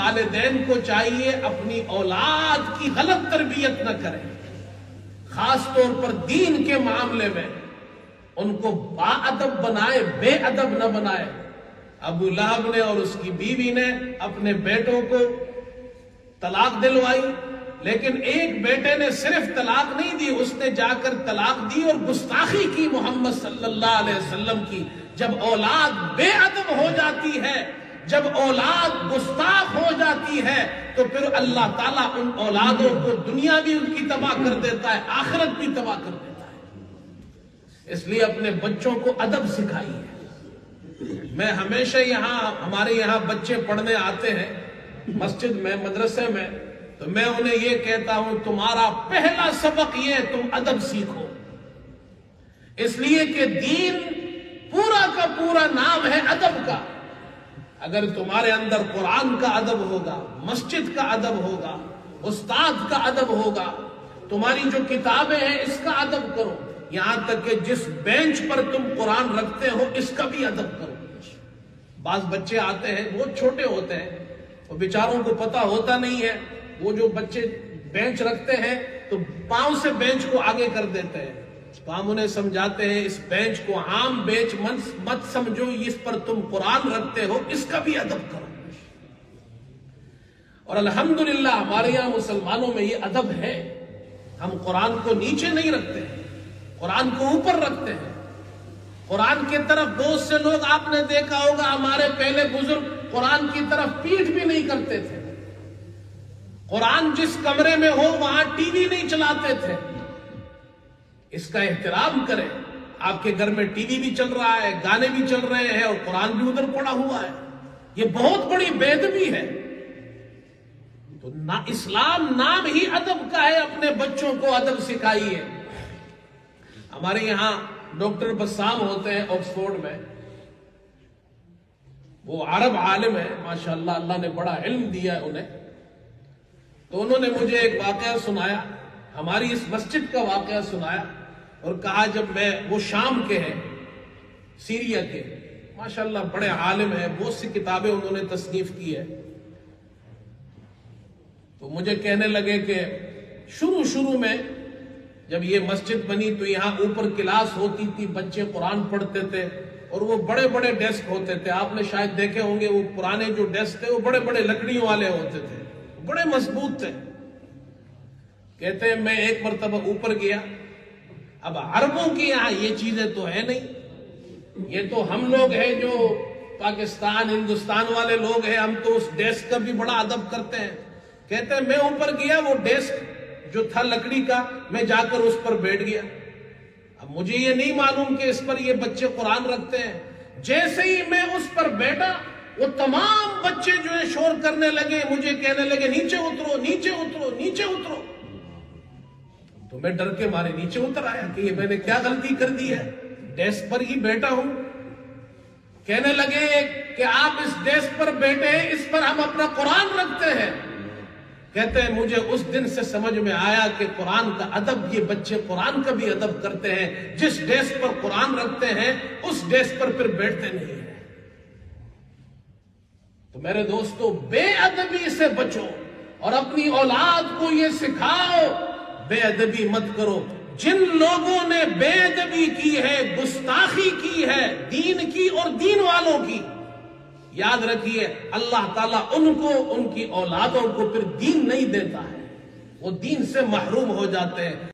والدین کو چاہیے اپنی اولاد کی غلط تربیت نہ کریں، خاص طور پر دین کے معاملے میں ان کو با ادب بنائے، بے ادب نہ بنائے۔ ابو لہب نے اور اس کی بیوی نے اپنے بیٹوں کو طلاق دلوائی، لیکن ایک بیٹے نے صرف طلاق نہیں دی، اس نے جا کر طلاق دی اور گستاخی کی محمد صلی اللہ علیہ وسلم کی۔ جب اولاد بے ادب ہو جاتی ہے، جب اولاد گستاخ ہو جاتی ہے، تو پھر اللہ تعالیٰ ان اولادوں کو دنیا بھی ان کی تباہ کر دیتا ہے، آخرت بھی تباہ کر دیتا ہے۔ اس لیے اپنے بچوں کو ادب سکھائیے۔ میں ہمیشہ ہمارے یہاں بچے پڑھنے آتے ہیں مسجد میں، مدرسے میں، تو میں انہیں یہ کہتا ہوں تمہارا پہلا سبق یہ تم ادب سیکھو، اس لیے کہ دین پورا کا پورا نام ہے ادب کا۔ اگر تمہارے اندر قرآن کا ادب ہوگا، مسجد کا ادب ہوگا، استاد کا ادب ہوگا، تمہاری جو کتابیں ہیں اس کا ادب کرو، یہاں تک کہ جس بینچ پر تم قرآن رکھتے ہو اس کا بھی ادب کرو۔ بعض بچے آتے ہیں بہت چھوٹے ہوتے ہیں، وہ بیچاروں کو پتہ ہوتا نہیں ہے، وہ جو بچے بینچ رکھتے ہیں تو پاؤں سے بینچ کو آگے کر دیتے ہیں، تو ہم انہیں سمجھاتے ہیں اس بینچ کو عام بینچ مت سمجھو، اس پر تم قرآن رکھتے ہو، اس کا بھی ادب کرو۔ اور الحمدللہ ہمارے یہاں مسلمانوں میں یہ ادب ہے، ہم قرآن کو نیچے نہیں رکھتے ہیں، قرآن کو اوپر رکھتے ہیں۔ قرآن کی طرف بہت سے لوگ آپ نے دیکھا ہوگا، ہمارے پہلے بزرگ قرآن کی طرف پیٹھ بھی نہیں کرتے تھے، قرآن جس کمرے میں ہو وہاں ٹی وی نہیں چلاتے تھے۔ اس کا احترام کریں، آپ کے گھر میں ٹی وی بھی چل رہا ہے، گانے بھی چل رہے ہیں اور قرآن بھی ادھر پڑا ہوا ہے، یہ بہت بڑی بے ادبی ہے۔ تو اسلام نام ہی ادب کا ہے، اپنے بچوں کو ادب سکھائیے۔ ہمارے یہاں ڈاکٹر بسام ہوتے ہیں آکسفورڈ میں، وہ عرب عالم ہے ماشاءاللہ، اللہ نے بڑا علم دیا ہے انہیں، تو انہوں نے مجھے ایک واقعہ سنایا، ہماری اس مسجد کا واقعہ سنایا، اور کہا جب وہ شام کے ہیں، سیریا کے، ماشاءاللہ بڑے عالم ہیں، بہت سی کتابیں انہوں نے تصنیف کی ہے، تو مجھے کہنے لگے کہ شروع میں جب یہ مسجد بنی تو یہاں اوپر کلاس ہوتی تھی، بچے قرآن پڑھتے تھے، اور وہ بڑے بڑے ڈیسک ہوتے تھے، آپ نے شاید دیکھے ہوں گے وہ پرانے جو ڈیسک تھے وہ بڑے بڑے لکڑیوں والے ہوتے تھے، بڑے مضبوط تھے۔ کہتے ہیں میں ایک مرتبہ اوپر گیا، اب عربوں کی یہاں یہ چیزیں تو ہے نہیں، یہ تو ہم لوگ ہیں جو پاکستان ہندوستان والے لوگ ہیں، ہم تو اس ڈیسک کا بھی بڑا ادب کرتے ہیں۔ کہتے ہیں میں اوپر گیا، وہ ڈیسک جو تھا لکڑی کا، میں جا کر اس پر بیٹھ گیا۔ اب مجھے یہ نہیں معلوم کہ اس پر یہ بچے قرآن رکھتے ہیں، جیسے ہی میں اس پر بیٹھا وہ تمام بچے جو ہے شور کرنے لگے، مجھے کہنے لگے نیچے اترو نیچے اترو نیچے اترو، تو میں ڈر کے مارے نیچے اتر آیا کہ یہ میں نے کیا غلطی کر دی ہے، ڈیسک پر ہی بیٹھا ہوں۔ کہنے لگے کہ آپ اس ڈیسک پر بیٹھے ہیں، اس پر ہم اپنا قرآن رکھتے ہیں۔ کہتے ہیں مجھے اس دن سے سمجھ میں آیا کہ قرآن کا ادب، یہ بچے قرآن کا بھی ادب کرتے ہیں، جس ڈیسک پر قرآن رکھتے ہیں اس ڈیسک پر پھر بیٹھتے نہیں ہیں۔ تو میرے دوستو بے ادبی سے بچو اور اپنی اولاد کو یہ سکھاؤ بے ادبی مت کرو۔ جن لوگوں نے بے ادبی کی ہے، گستاخی کی ہے دین کی اور دین والوں کی، یاد رکھیے اللہ تعالیٰ ان کو، ان کی اولادوں کو پھر دین نہیں دیتا ہے، وہ دین سے محروم ہو جاتے ہیں۔